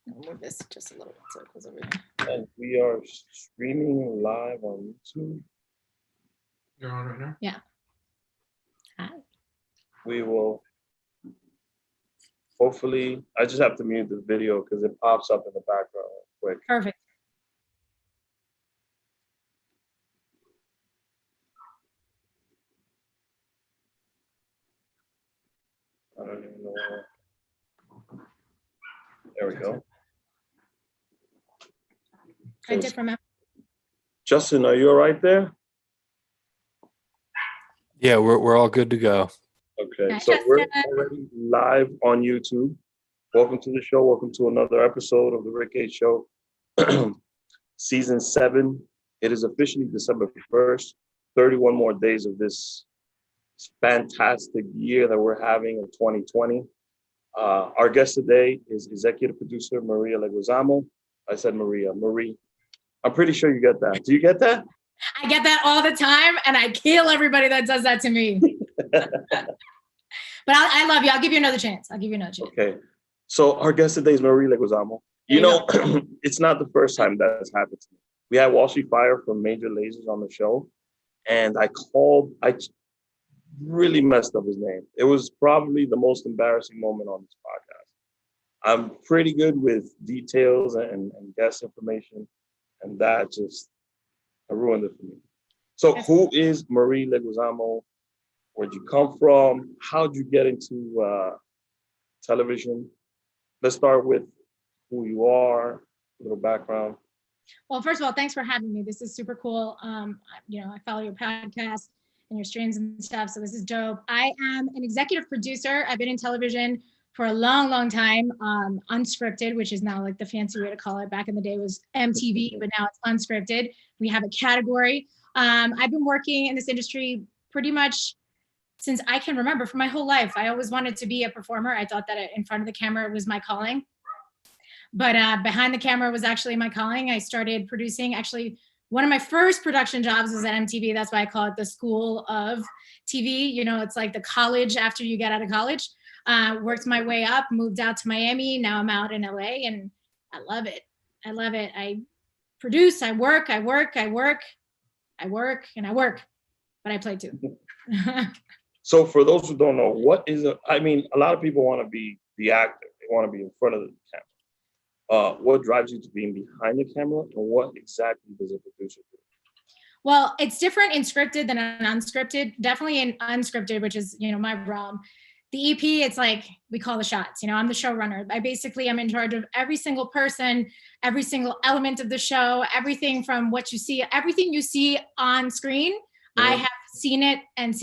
I'll move this just a little bit so it goes over there. And we are streaming live on YouTube. You're on right now? Yeah. Hi. We will hopefully, I just have to mute the video because it pops up in the background quick. Perfect. I don't even know. There we go. I did from Justin, are you all right there? Yeah, we're all good to go. Okay, Hi, so we're Justin. already live on YouTube. Welcome to the show. Welcome to another episode of the Rick H Show, season 7. It is officially December 1st. 31 more days of this fantastic year that we're having in 2020. Our guest today is executive producer Maria Leguizamo. I said Marie. I'm pretty sure you get that. Do you get that? I get that all the time, and I kill everybody that does that to me. But I love you. I'll give you another chance. Okay. So our guest today is Marie Leguizamo. You know, it's not the first time that has happened to me. We had Wall Street Fire from Major Lasers on the show, and I really messed up his name. It was probably the most embarrassing moment on this podcast. I'm pretty good with details and guest information, and that just ruined it for me. So who is Marie Leguizamo? Where'd you come from? How'd you get into television? Let's start with who you are, a little background. Well, first of all, thanks for having me. This is super cool. I follow your podcast and your streams and stuff, so this is dope. I am an executive producer. I've been in television for a long, long time, unscripted, which is now like the fancy way to call it. Back in the day was MTV, but now it's unscripted. We have a category. I've been working in this industry pretty much since I can remember, for my whole life. I always wanted to be a performer. I thought that in front of the camera was my calling. But behind the camera was actually my calling. I started producing. Actually, one of my first production jobs was at MTV. That's why I call it the school of TV. You know, it's like the college after you get out of college. Worked my way up, moved out to Miami. Now I'm out in LA, and I love it. I produce, I work, and I work, but I play too. So for those who don't know, what is a lot of people want to be the actor. They want to be in front of the camera. What drives you to being behind the camera, and what exactly does a producer do? Well, it's different in scripted than in unscripted. Definitely in unscripted, which is, my realm. The EP, it's like we call the shots. I'm the showrunner. I'm in charge of every single person, every single element of the show, everything from what you see, everything you see on screen. Mm-hmm. I have seen it. There's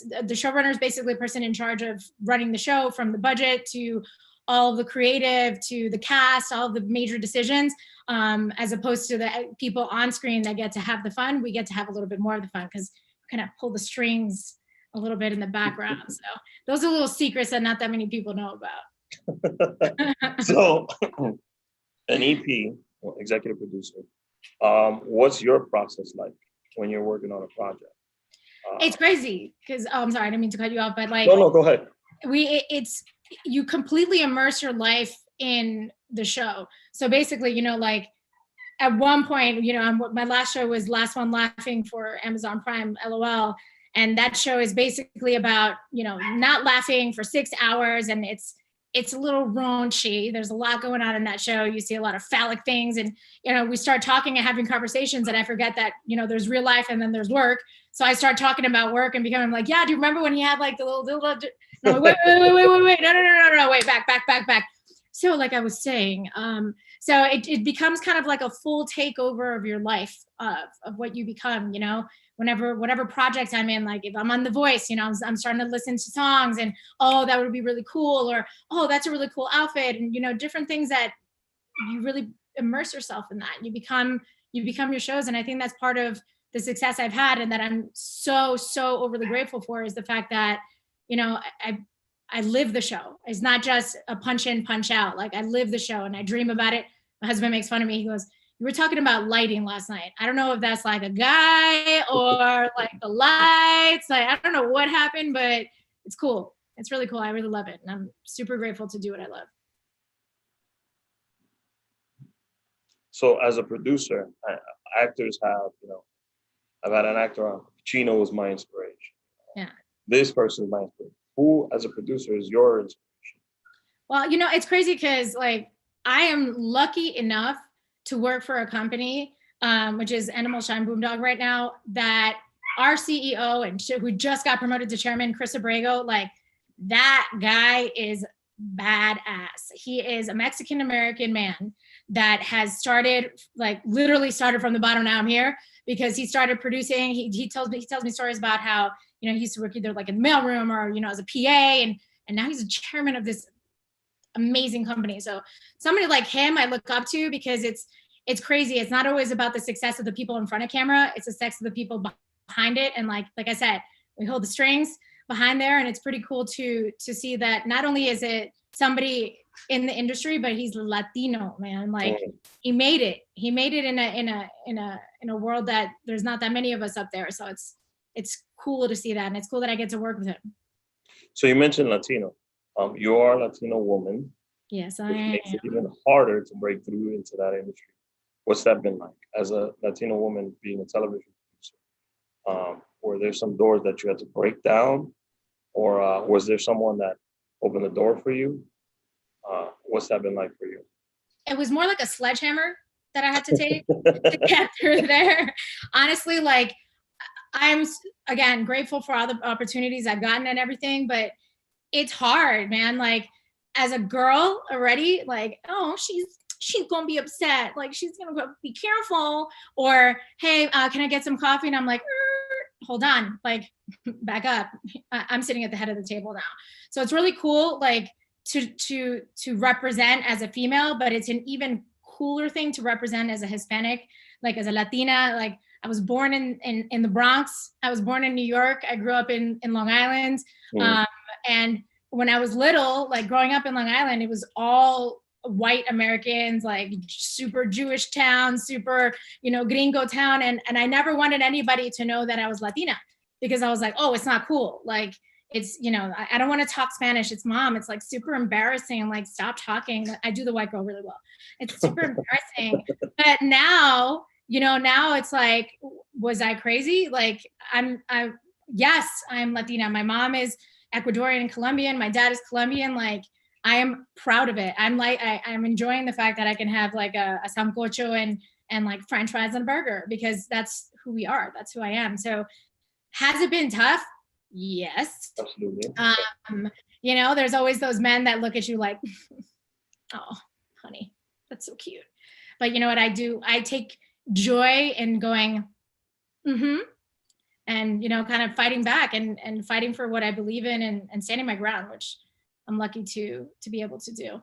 the showrunner is basically a person in charge of running the show, from the budget to all of the creative to the cast, all of the major decisions, as opposed to the people on screen that get to have the fun. We get to have a little bit more of the fun because we kind of pull the strings a little bit in the background. So those are little secrets that not that many people know about. So an EP, executive producer, what's your process like when you're working on a project? It's crazy because, I'm sorry, I didn't mean to cut you off, but No, go ahead. You completely immerse your life in the show. So basically, at one point, my last show was Last One Laughing for Amazon Prime, LOL. And that show is basically about, not laughing for 6 hours. And it's a little raunchy. There's a lot going on in that show. You see a lot of phallic things. And, we start talking and having conversations, and I forget that, there's real life and then there's work. So I start talking about work and becoming like, yeah, do you remember when he had like the little dildo? No, wait, no, wait, back. So like I was saying, so it becomes kind of like a full takeover of your life, of what you become, whatever project I'm in. Like if I'm on The Voice, I'm starting to listen to songs and, oh, that would be really cool, or, oh, that's a really cool outfit, and, different things that you really immerse yourself in that. You become your shows. And I think that's part of the success I've had, and that I'm so overly grateful for, is the fact that, I live the show. It's not just a punch in, punch out. Like I live the show and I dream about it. My husband makes fun of me. He goes, "You were talking about lighting last night. I don't know if that's like a guy or like the lights. Like, I don't know what happened, but it's cool. It's really cool. I really love it. And I'm super grateful to do what I love. So as a producer, actors have, I've had an actor on. Pacino was my inspiration. Yeah. This person is my inspiration. Who, as a producer, is your inspiration? Well, it's crazy because like I am lucky enough to work for a company, which is Animal Shine Boondog right now, that our CEO and who just got promoted to chairman, Chris Abrego, like that guy is badass. He is a Mexican American man that has started, like literally started from the bottom. Now I'm here because he started producing. He tells me stories about how, he used to work either like in the mailroom or, as a PA, and now he's a chairman of this amazing company. So somebody like him I look up to because it's crazy. It's not always about the success of the people in front of camera. It's the success of the people behind it. And like I said, we hold the strings behind there, and it's pretty cool to see that not only is it somebody in the industry, but he's Latino, man. Like he made it in a world that there's not that many of us up there. So it's cool to see that, and it's cool that I get to work with him. So you mentioned Latino. You are a Latino woman. Yes, I which am. makes it even harder to break through into that industry. What's that been like as a Latino woman being a television producer? Were there some doors that you had to break down, or was there someone that opened the door for you? What's that been like for you? It was more like a sledgehammer that I had to take to get through there. Honestly, like I'm again grateful for all the opportunities I've gotten and everything, but it's hard, man. Like as a girl already, like, oh, she's gonna be upset. Like she's gonna go be careful. Or hey, can I get some coffee? And I'm like, hold on, like back up. I'm sitting at the head of the table now. So it's really cool, like to represent as a female, but it's an even cooler thing to represent as a Hispanic, like as a Latina. Like I was born in the Bronx. I was born in New York. I grew up in Long Island. And when I was little, like growing up in Long Island, it was all white Americans, like super Jewish town, super, gringo town. And I never wanted anybody to know that I was Latina because I was like, oh, it's not cool. Like it's, I don't want to talk Spanish. It's mom. It's like super embarrassing. Like stop talking. I do the white girl really well. It's super embarrassing. But now, now it's like, was I crazy? Like yes, I'm Latina. My mom is Ecuadorian and Colombian. My dad is Colombian. Like I am proud of it. I'm enjoying the fact that I can have like a sancocho and like French fries and a burger because that's who we are. That's who I am. So has it been tough? Yes. Absolutely. There's always those men that look at you like, oh, honey, that's so cute. But you know what I do? I take joy in going, and kind of fighting back and fighting for what I believe in and standing my ground, which I'm lucky to be able to do.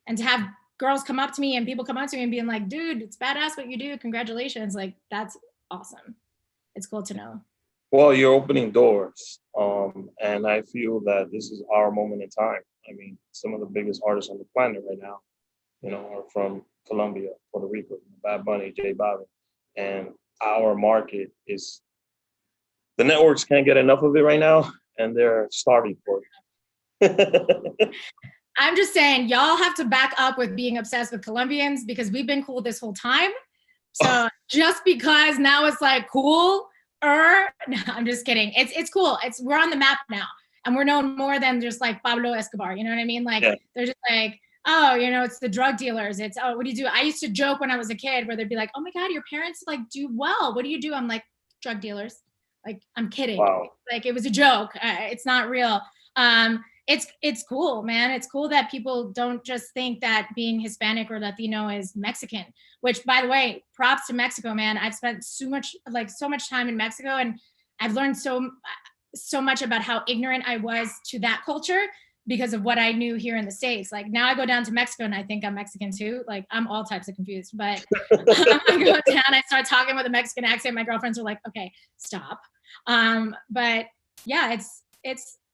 And to have girls come up to me and people come up to me and being like, dude, it's badass what you do. Congratulations. Like that's awesome. It's cool to know. Well, you're opening doors. And I feel that this is our moment in time. I mean, some of the biggest artists on the planet right now, are from Colombia, Puerto Rico, Bad Bunny, J Balvin. And our market is, the networks can't get enough of it right now, and they're starving for it. I'm just saying, y'all have to back up with being obsessed with Colombians because we've been cool this whole time. So just because now it's like cool, no, I'm just kidding. It's cool. We're on the map now, and we're known more than just like Pablo Escobar. You know what I mean? Like they're just like, oh, it's the drug dealers. It's what do you do? I used to joke when I was a kid where they'd be like, oh my God, your parents like do well. What do you do? I'm like, drug dealers. Like I'm kidding. Wow. Like it was a joke. It's not real. It's cool, man. It's cool that people don't just think that being Hispanic or Latino is Mexican, which by the way, props to Mexico, man. I've spent so much time in Mexico, and I've learned so much about how ignorant I was to that culture because of what I knew here in the States. Like now I go down to Mexico and I think I'm Mexican too. Like I'm all types of confused, but I go down, I start talking with a Mexican accent. My girlfriends are like, okay, stop. But yeah,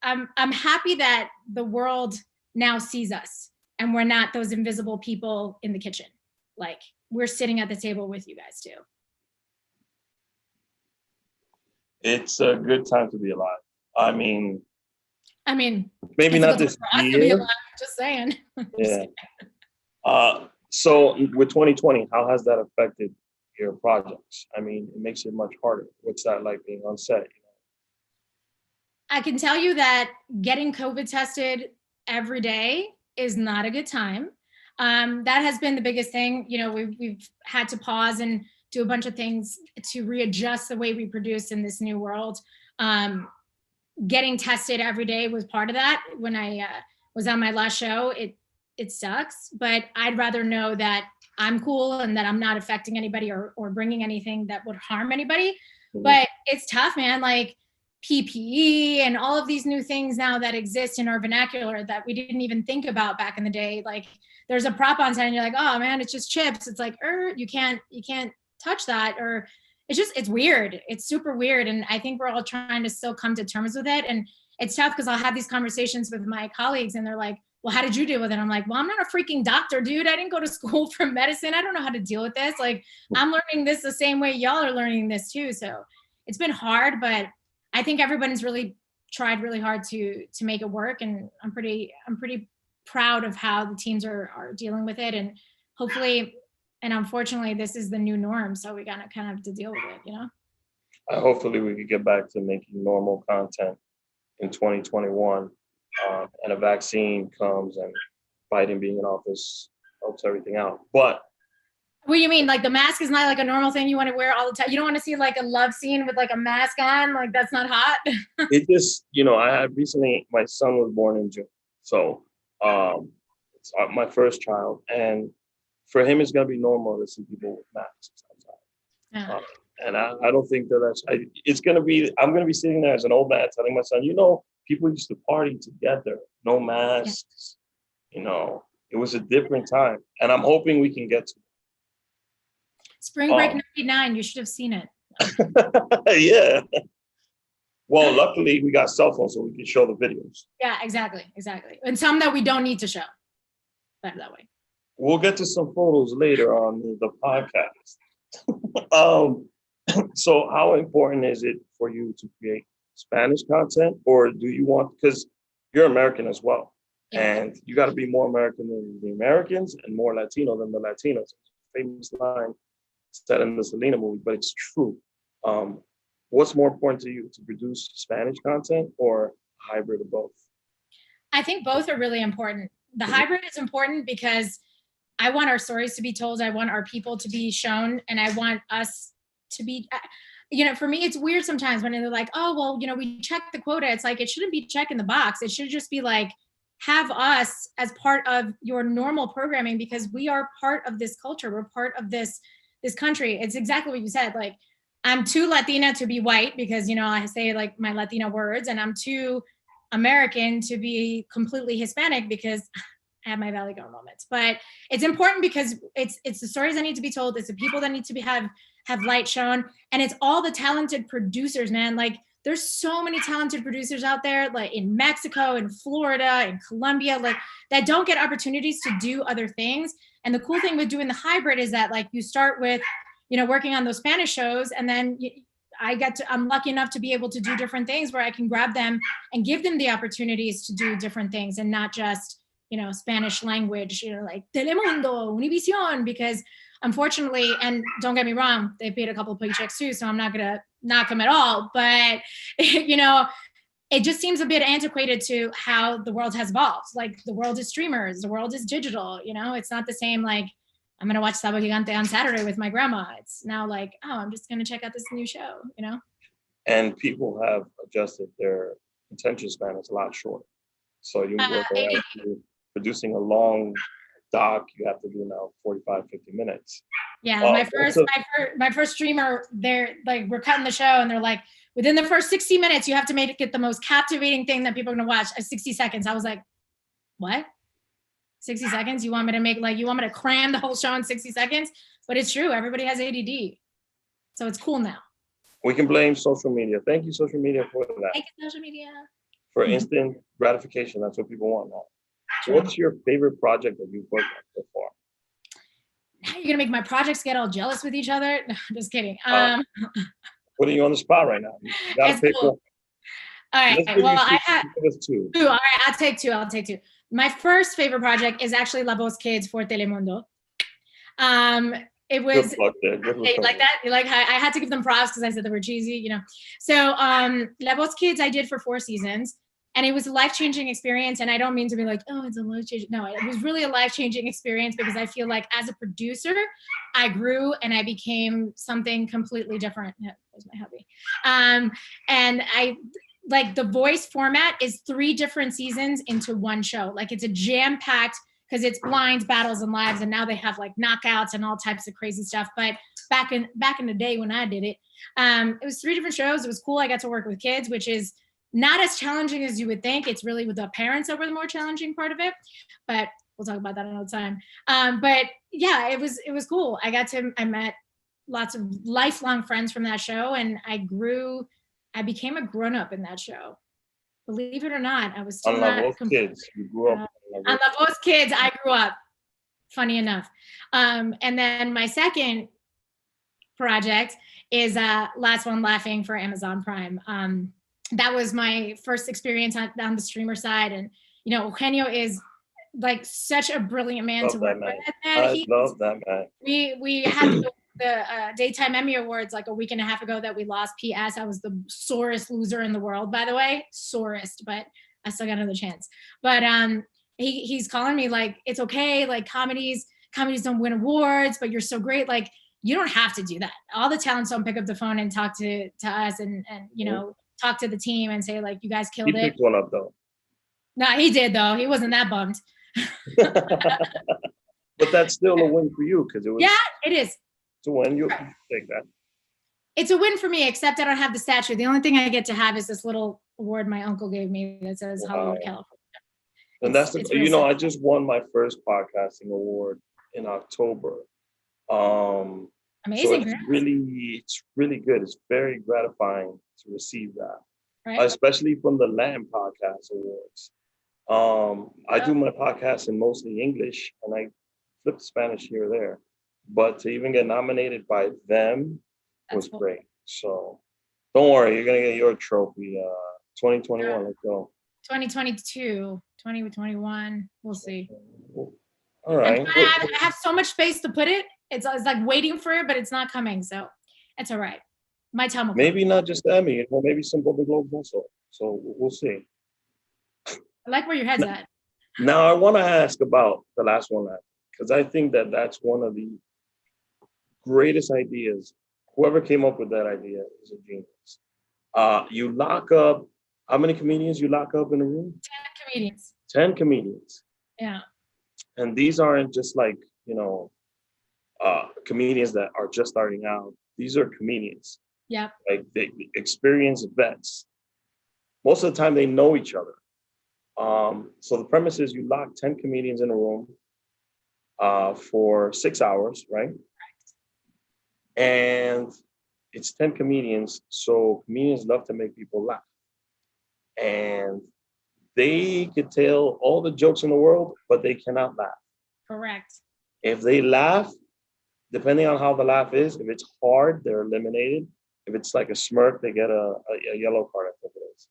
I'm happy that the world now sees us and we're not those invisible people in the kitchen. Like we're sitting at the table with you guys too. It's a good time to be alive. I mean, I mean, Maybe it's not a good this time for us to be year. alive, just saying. Yeah. So with 2020, how has that affected your projects? I mean, it makes it much harder. What's that like being on set? I can tell you that getting COVID tested every day is not a good time. That has been the biggest thing. You know, we've had to pause and do a bunch of things to readjust the way we produce in this new world. Getting tested every day was part of that. When I was on my last show, it sucks, but I'd rather know that I'm cool and that I'm not affecting anybody or bringing anything that would harm anybody. Mm-hmm. But it's tough, man. Like PPE and all of these new things now that exist in our vernacular that we didn't even think about back in the day. Like there's a prop on set and you're like, oh man, it's just chips. It's like, you can't touch that. Or it's weird. It's super weird. And I think we're all trying to still come to terms with it. And it's tough because I'll have these conversations with my colleagues and they're like, well, how did you deal with it? I'm like, well, I'm not a freaking doctor, dude. I didn't go to school for medicine. I don't know how to deal with this. Like I'm learning this the same way y'all are learning this too. So it's been hard, but I think everyone's really tried really hard to make it work. And I'm pretty proud of how the teams are dealing with it. And hopefully, and unfortunately, this is the new norm. So we gotta kind of have to deal with it, you know? Hopefully we could get back to making normal content in 2021 and a vaccine comes and Biden being in office helps everything out. But what do you mean? Like the mask is not like a normal thing you want to wear all the time? You don't want to see like a love scene with like a mask on? Like that's not hot? It just, I had recently, my son was born in June. So it's my first child. And for him, it's going to be normal to see people with masks outside. And I don't think it's going to be, I'm going to be sitting there as an old man telling my son, people used to party together, no masks, it was a different time. And I'm hoping we can get to it. Spring Break 99, you should have seen it. Yeah. Well, luckily we got cell phones so we can show the videos. Yeah, exactly. And some that we don't need to show. Better that way. We'll get to some photos later on the podcast. So how important is it for you to create Spanish content, or do you want, because you're American as well, and you got to be more American than the Americans and more Latino than the Latinos. Famous line said in the Selena movie, but it's true. What's more important to you, to produce Spanish content or a hybrid of both? I think both are really important. The hybrid is important because I want our stories to be told. I want our people to be shown, and I want us to be, for me, it's weird sometimes when they're like, oh, well, we checked the quota. It's like, it shouldn't be checking the box. It should just be like, have us as part of your normal programming because we are part of this culture. We're part of this country. It's exactly what you said. Like, I'm too Latina to be white because, I say like my Latino words, and I'm too American to be completely Hispanic because I have my Valley Girl moments. But it's important because it's the stories that need to be told. It's the people that need to have light shown. And it's all the talented producers, man. Like there's so many talented producers out there, like in Mexico and Florida and Colombia, like that don't get opportunities to do other things. And the cool thing with doing the hybrid is that like you start with, working on those Spanish shows, and then I'm lucky enough to be able to do different things where I can grab them and give them the opportunities to do different things and not just, Spanish language, like Telemundo, Univision, because unfortunately, and don't get me wrong, they paid a couple of paychecks too, so I'm not gonna knock them at all, but it just seems a bit antiquated to how the world has evolved. Like the world is streamers, the world is digital, it's not the same like I'm gonna watch Sábado Gigante on Saturday with my grandma. It's now like, oh, I'm just gonna check out this new show, And people have adjusted their attention span. It's a lot shorter. So you were producing a long doc, you have to do now 45, 50 minutes. Yeah, my first streamer, they're like, we're cutting the show and they're like, within the first 60 minutes, you have to make it the most captivating thing that people are gonna watch. 60 seconds. I was like, what? 60 seconds? You want me to cram the whole show in 60 seconds? But it's true, everybody has ADD. So it's cool now. We can blame social media. Thank you, social media, for that. Thank you, social media. For instant gratification, that's what people want now. So what's your favorite project that you've worked on so far? Now you're gonna make my projects get all jealous with each other? No, just kidding. Putting you on the spot right now. You gotta pick cool. All right. Let's give Well, you I had give us two. two. All right, I'll take two. My first favorite project is actually La Voz Kids for Telemundo. It was Good luck there. Good luck you like that? You like I had to give them props because I said they were cheesy, you know. So La Voz Kids I did for 4 seasons, and it was a life-changing experience. And I don't mean to be like, oh, it's a life-changing. No, it was really a life-changing experience because I feel like as a producer, I grew and I became something completely different. Yeah, that was my hubby. And I like the voice format is 3 different seasons into one show. Like it's a jam-packed because it's blinds, battles, and lives, and now they have like knockouts and all types of crazy stuff. But back in the day when I did it, it was 3 different shows. It was cool. I got to work with kids, which is not as challenging as you would think. It's really with the parents that were the more challenging part of it. But we'll talk about that another time. But yeah, it was cool. I met lots of lifelong friends from that show, and I became a grown-up in that show. Believe it or not, I was still On not La Voz Kids, you grew up. on La Voz Kids, I grew up. Funny enough. And then my second project is Last One Laughing for Amazon Prime. That was my first experience on the streamer side, and you know, Eugenio is like such a brilliant man Love to that work man. with. I love that man. We had the Daytime Emmy Awards like a week and a half ago that we lost. P.S. I was the sorest loser in the world, by the way, sorest, but I still got another chance. But he's calling me like, it's okay, like comedies don't win awards, but you're so great. Like you don't have to do that. All the talents don't pick up the phone and talk to us and you know, talk to the team and say like, you guys killed He it. picked one up though. No, he did though. He wasn't that bummed. But that's still a win for you because it was. Yeah, it is. It's a win. You take that. It's a win for me, except I don't have the statue. The only thing I get to have is this little award my uncle gave me that says Hollywood, California. And that's the, real you know, sad. I just won my first podcasting award in October. So Amazing. it's really good. It's very gratifying to receive that, Right? especially from the Latin Podcast Awards. I do my podcast in mostly English, and I flip to Spanish here or there. But to even get nominated by them was cool. great. So don't worry, you're gonna get your trophy. 2021, let's go. 2022, 2021, we'll see. All right. I have so much space to put it. It's like waiting for it, but it's not coming. So it's all right. My time will come. Maybe not just Emmy, or maybe some Golden Globes also. So we'll see. I like where your head's at. Now I want to ask about the last one, because I think that that's one of the greatest ideas. Whoever came up with that idea is a genius. You lock up, how many comedians you lock up in a room? 10 comedians. 10 comedians. Yeah. And these aren't just like, you know, comedians that are just starting out. These are comedians. Yep. Like they experienced vets. Most of the time they know each other. So the premise is you lock 10 comedians in a room for 6 hours, right? And it's 10 comedians. So comedians love to make people laugh. And they could tell all the jokes in the world, but they cannot laugh. Correct. If they laugh, depending on how the laugh is, if it's hard, they're eliminated. If it's like a smirk, they get a yellow card, I think it is.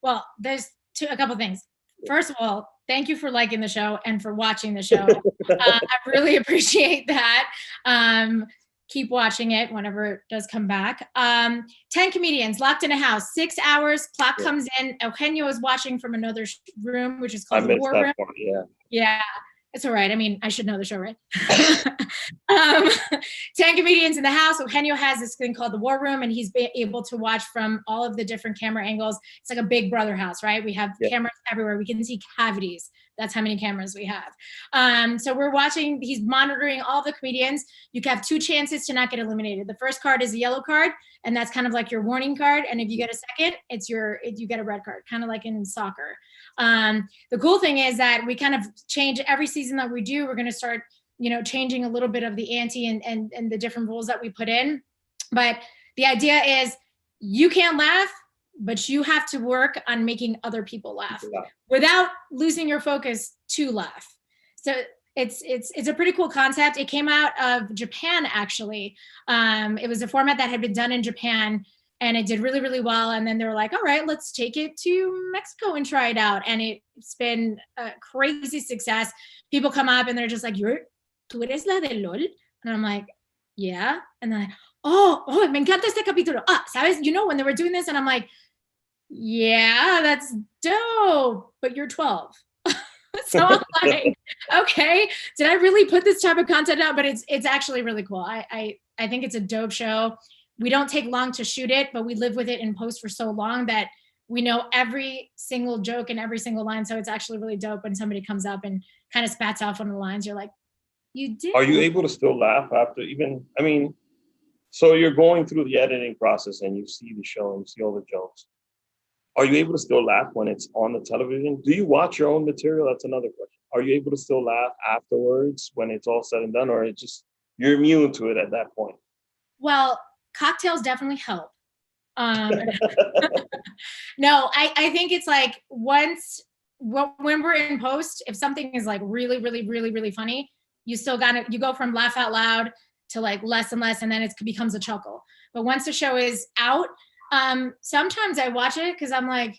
Well, there's a couple things. First of all, thank you for liking the show and for watching the show. I really appreciate that. Keep watching it whenever it does come back. 10 comedians locked in a house, 6 hours, clock comes in. Eugenio is watching from another room, which is called the War Room. Part, yeah. Yeah, it's all right. I mean, I should know the show, right? 10 comedians in the house. Eugenio has this thing called the War Room, and he's able to watch from all of the different camera angles. It's like a Big Brother house, right? We have cameras everywhere. We can see cavities. That's how many cameras we have. So we're watching, he's monitoring all the comedians. You have 2 chances to not get eliminated. The first card is a yellow card, and that's kind of like your warning card. And if you get a second, you get a red card, kind of like in soccer. The cool thing is that we kind of change every season that we do. We're going to start, you know, changing a little bit of the ante and the different rules that we put in. But the idea is you can't laugh, but you have to work on making other people laugh without losing your focus to laugh. So it's a pretty cool concept. It came out of Japan, actually. It was a format that had been done in Japan, and it did really, really well. And then they were like, all right, let's take it to Mexico and try it out. And it's been a crazy success. People come up and they're just like, tú eres la de LOL? And I'm like, yeah. And they're like, oh, me encanta este capítulo. ¿Sabes? You know, when they were doing this, and I'm like, yeah, that's dope, but you're 12. So I'm like, okay, did I really put this type of content out? But it's actually really cool. I think it's a dope show. We don't take long to shoot it, but we live with it in post for so long that we know every single joke and every single line. So it's actually really dope when somebody comes up and kind of spats off one of the lines. You're like, you did. Are you able to still laugh after so you're going through the editing process and you see the show and you see all the jokes. Are you able to still laugh when it's on the television? Do you watch your own material? That's another question. Are you able to still laugh afterwards when it's all said and done, or it's just you're immune to it at that point? Well, cocktails definitely help. No, I think it's like when we're in post, if something is like really, really, really, really funny, you go from laugh out loud to like less and less, and then it becomes a chuckle. But once the show is out, sometimes I watch it because I'm like,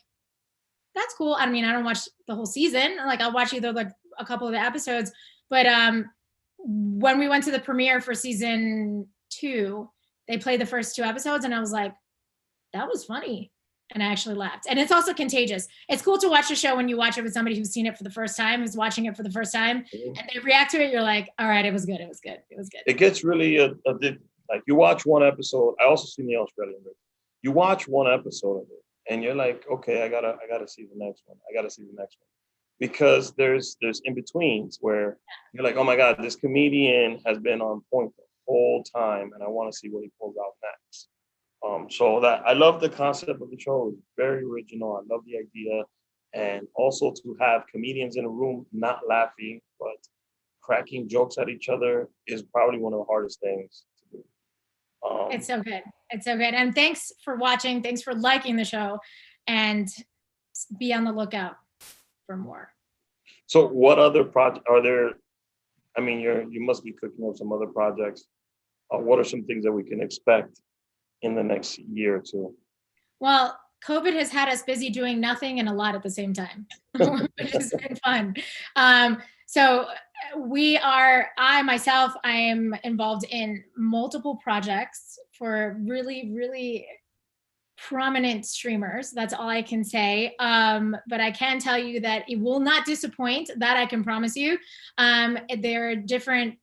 that's cool. I mean, I don't watch the whole season. Like I'll watch either like a couple of the episodes. But when we went to the premiere for season 2, they played the first 2 episodes and I was like, that was funny. And I actually laughed. And it's also contagious. It's cool to watch a show when you watch it with somebody who's seen it for the first time, who's watching it for the first time, and they react to it. You're like, all right, it was good. It was good. It was good. It gets really like you watch one episode. I also seen the Australian version. You watch one episode of it and you're like, okay, I gotta see the next one. I gotta see the next one. Because there's in-betweens where you're like, oh my God, this comedian has been on point the whole time and I want to see what he pulls out next. So that I love the concept of the show. It's very original. I love the idea. And also to have comedians in a room not laughing, but cracking jokes at each other is probably one of the hardest things to do. It's so good. It's so good. And thanks for watching. Thanks for liking the show. And be on the lookout for more. So what other projects are there? I mean, you must be cooking up some other projects. What are some things that we can expect in the next year or two? Well, COVID has had us busy doing nothing and a lot at the same time, which has been fun. So I myself am involved in multiple projects for really, really prominent streamers. That's all I can say. But I can tell you that it will not disappoint. That I can promise you. There are different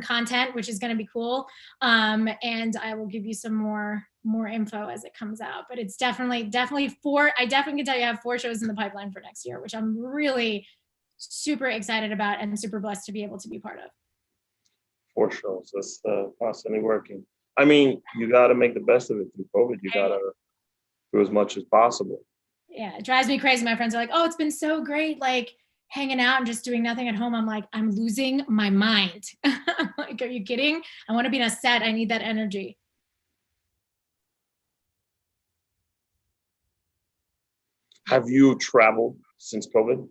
content, which is going to be cool. And I will give you some more info as it comes out. But it's definitely I definitely can tell you I have 4 shows in the pipeline for next year, which I'm really super excited about and super blessed to be able to be part of. 4 shows. That's constantly working. I mean, you got to make the best of it through COVID. You got to do as much as possible. Yeah, it drives me crazy. My friends are like, oh, it's been so great, like hanging out and just doing nothing at home. I'm like, I'm losing my mind. Like, are you kidding? I want to be in a set. I need that energy. Have you traveled since COVID?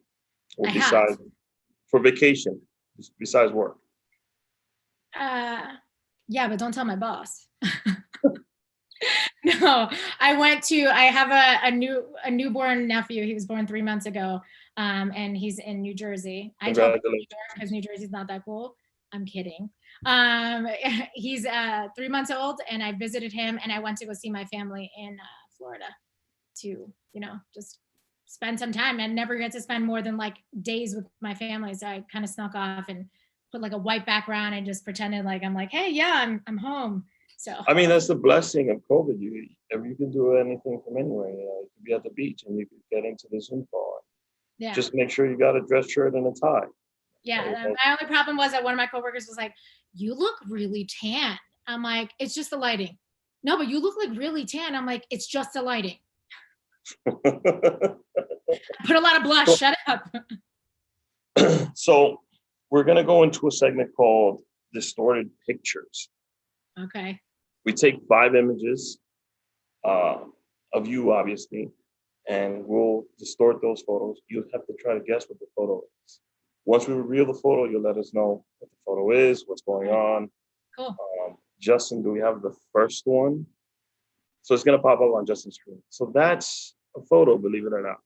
Or I besides have. For vacation, besides work? Yeah, but don't tell my boss. No, I have a newborn nephew. He was born 3 months ago. And he's in New Jersey. I told him New York because New Jersey's not that cool. I'm kidding. He's 3 months old, and I visited him, and I went to go see my family in Florida to, just spend some time. And never get to spend more than like days with my family. So I kind of snuck off and put like a white background and just pretended like I'm like, hey, yeah, I'm home. So I mean, that's the blessing of COVID. You can do anything from anywhere. You could be at the beach and you could get into the Zoom call. yeah. Just make sure you got a dress shirt and a tie. Yeah. My only problem was that one of my coworkers was like, you look really tan. I'm like, it's just the lighting. No, but you look like really tan. I'm like, it's just the lighting. Put a lot of blush. Shut up. So we're going to go into a segment called Distorted Pictures. Okay. We take 5 images of you, obviously, and we'll distort those photos. You'll have to try to guess what the photo is. Once we reveal the photo, you'll let us know what the photo is, what's going on. Cool. Justin, do we have the first one? So it's gonna pop up on Justin's screen. So that's a photo, believe it or not.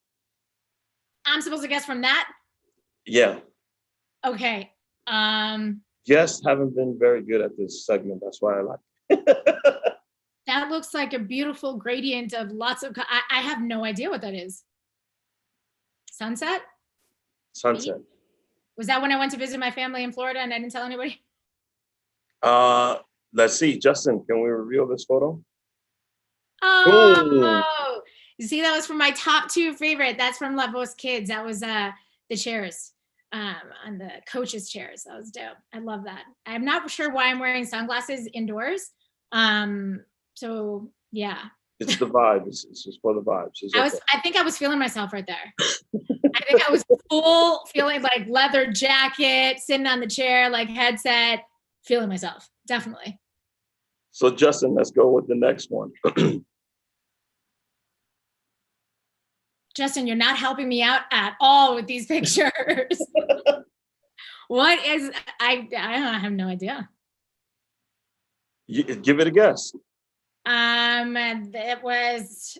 I'm supposed to guess from that? Yeah. Okay. Guests haven't been very good at this segment. That's why I like it. That looks like a beautiful gradient of lots of, I have no idea what that is. Sunset? Sunset. Was that when I went to visit my family in Florida and I didn't tell anybody? Let's see. Justin, can we reveal this photo? Oh, you see, that was from my top 2 favorite. That's from La Voz Kids. That was the chairs, on the coaches' chairs. That was dope. I love that. I'm not sure why I'm wearing sunglasses indoors. So yeah. It's the vibe. It's just for the vibes. I think I was feeling myself right there. I think I was full feeling like leather jacket, sitting on the chair, like headset, feeling myself. Definitely. So Justin, let's go with the next one. Justin, you're not helping me out at all with these pictures. What is, I have no idea. Give it a guess. It was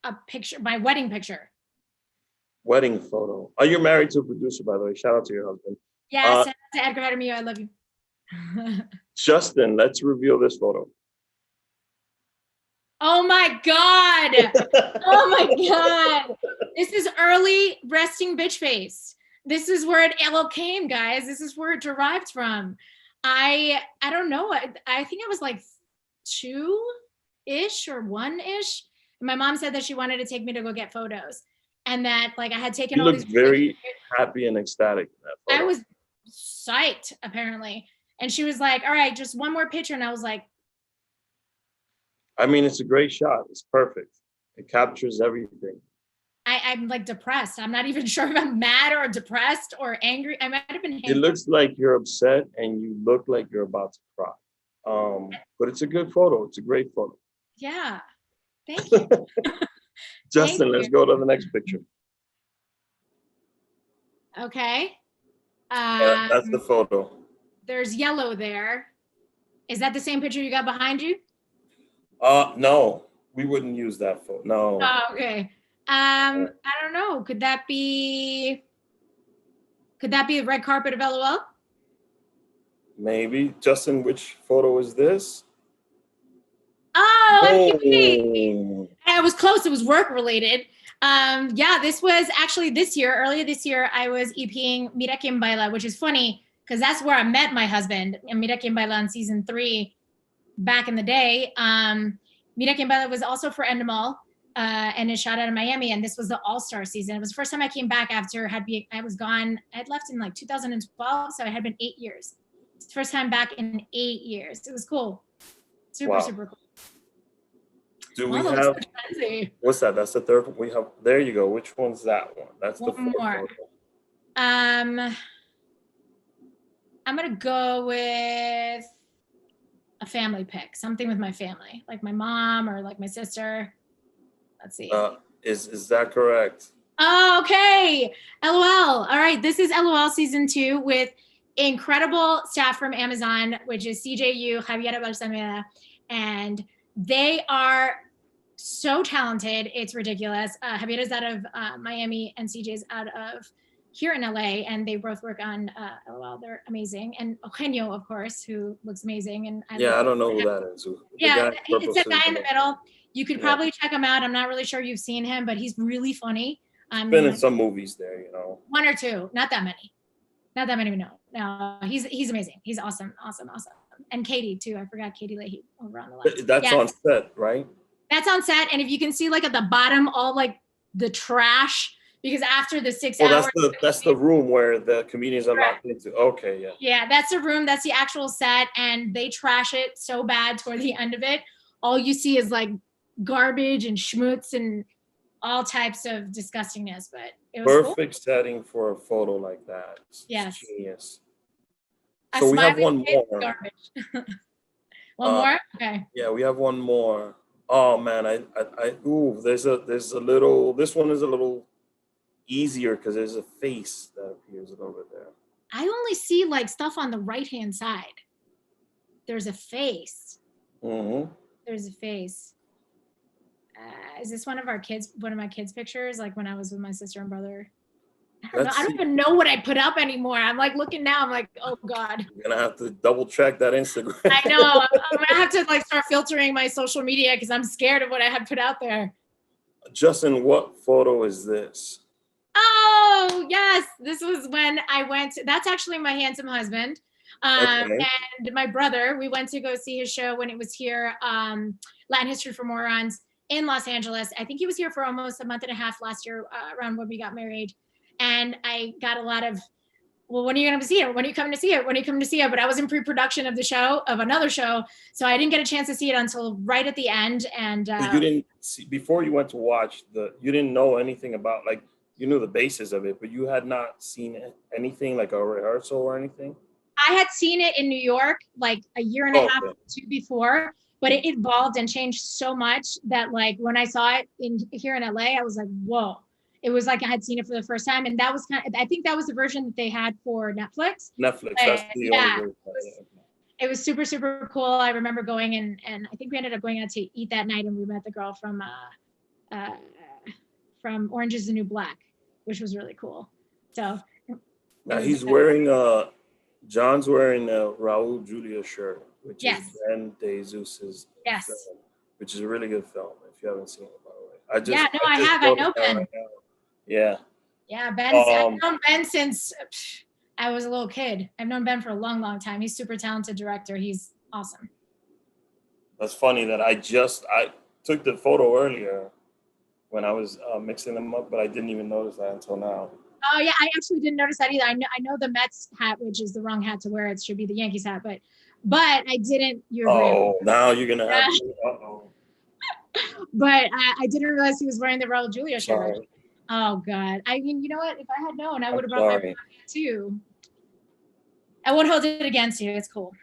a picture, my wedding picture. Wedding photo. Oh, you're married to a producer, by the way. Shout out to your husband. Yeah, to Edgar Jaramillo, I love you. Justin, let's reveal this photo. Oh my God. Oh my God. This is early resting bitch face. This is where it all came, guys. This is where it derived from. I don't know. I think I was like 2-ish or 1-ish. And my mom said that she wanted to take me to go get photos. And that like I had taken all these. You looked very happy and ecstatic in that photo. I was psyched, apparently. And she was like, all right, just one more picture. And I was like, I mean, it's a great shot. It's perfect. It captures everything. I'm like depressed. I'm not even sure if I'm mad or depressed or angry. I might have been. It looks like you're upset and you look like you're about to cry. But it's a good photo. It's a great photo. Yeah. Thank you. Justin, let's go to the next picture. Okay. That's the photo. There's yellow there. Is that the same picture you got behind you? No, we wouldn't use that photo. No. Oh, okay. I don't know. Could that be a red carpet of LOL? Maybe. Justin, which photo is this? Oh, okay. I was close. It was work related. Yeah, this was actually earlier this year, I was EPing Mira Quien Baila, which is funny because that's where I met my husband in Mira Quien Baila on season 3 back in the day. Mira Quien Baila was also for Endemol, and it shot out of Miami, and this was the all-star season. It was the first time I came back after I was gone. I had left in like 2012, so it had been 8 years. It's the first time back in 8 years. It was cool. Super cool. Do we have, what's that? That's the third one we have. There you go. Which one's that one? That's the fourth photo. I'm gonna go with a family pic, something with my family, like my mom or like my sister. Let's see. Is that correct? Oh, okay. LOL. All right. This is LOL season 2 with incredible staff from Amazon, which is CJU, Javiera Balsameda, and they are so talented. It's ridiculous. Javiera's out of Miami and CJ's out of here in LA, and they both work on LOL. They're amazing. And Eugenio, of course, who looks amazing. And I don't know who that is. Yeah, it's a guy in the middle. You could probably check him out. I'm not really sure you've seen him, but he's really funny. He's been in some movies there, you know. 1 or 2, not that many. Not that many we know. No, he's amazing. He's awesome. And Katie too. I forgot Katie Leahy over on the left. That's on set, right? That's on set. And if you can see like at the bottom, all like the trash, because after the 6 hours. That's the room where the comedians are locked into. Okay, yeah. Yeah, that's the room. That's the actual set. And they trash it so bad toward the end of it. All you see is like garbage and schmutz and all types of disgustingness, but it was perfect cool. Setting for a photo like that. Yes. Genius. A so we have one more. One more? Okay. Yeah, we have one more. Oh man, there's a little, this one is a little easier because there's a face that appears over there. I only see like stuff on the right-hand side. There's a face. Mm-hmm. There's a face. Is this one of my kids' pictures? Like when I was with my sister and brother? I Let's don't see. even know what I put up anymore. I'm like looking now. I'm like, oh God. You're gonna have to double check that Instagram. I know. I'm gonna have to like start filtering my social media because I'm scared of what I had put out there. Justin, what photo is this? Oh yes, this was when I went. That's actually my handsome husband, Okay. and my brother. We went to go see his show when it was here, Latin History for Morons in Los Angeles. I think he was here for almost a month and a half last year, around when we got married. And I got a lot of, well, when are you going to see it? When are you coming to see it? When are you coming to see it? But I was in pre-production of the show, of another show, so I didn't get a chance to see it until right at the end. And So you didn't see, before you went to watch you didn't know anything about, like, you knew the basis of it, but you had not seen anything like a rehearsal or anything? I had seen it in New York like a year and a half or two before, but it evolved and changed so much that like when I saw it here in LA, I was like, whoa. It was like I had seen it for the first time. And that was I think that was the version that they had for Netflix. Netflix, that's the only version. It was super, super cool. I remember going and I think we ended up going out to eat that night, and we met the girl from Orange is the New Black, which was really cool. So now he's wearing John's wearing a Raul Julia shirt, which is Ben De Zeus's film, which is a really good film if you haven't seen it, by the way. I have. I know Ben. Right, yeah. Yeah, I've known Ben since I was a little kid. I've known Ben for a long, long time. He's super talented director. He's awesome. That's funny that I took the photo earlier when I was mixing them up, but I didn't even notice that until now. Oh yeah, I actually didn't notice that either. I know the Mets hat, which is the wrong hat to wear. It should be the Yankees hat, but I didn't. Now you're gonna have. But I didn't realize he was wearing the Raul Julia shirt. Sorry. Oh God! I mean, you know what? If I had known, I would have brought my too. I won't hold it against you. It's cool.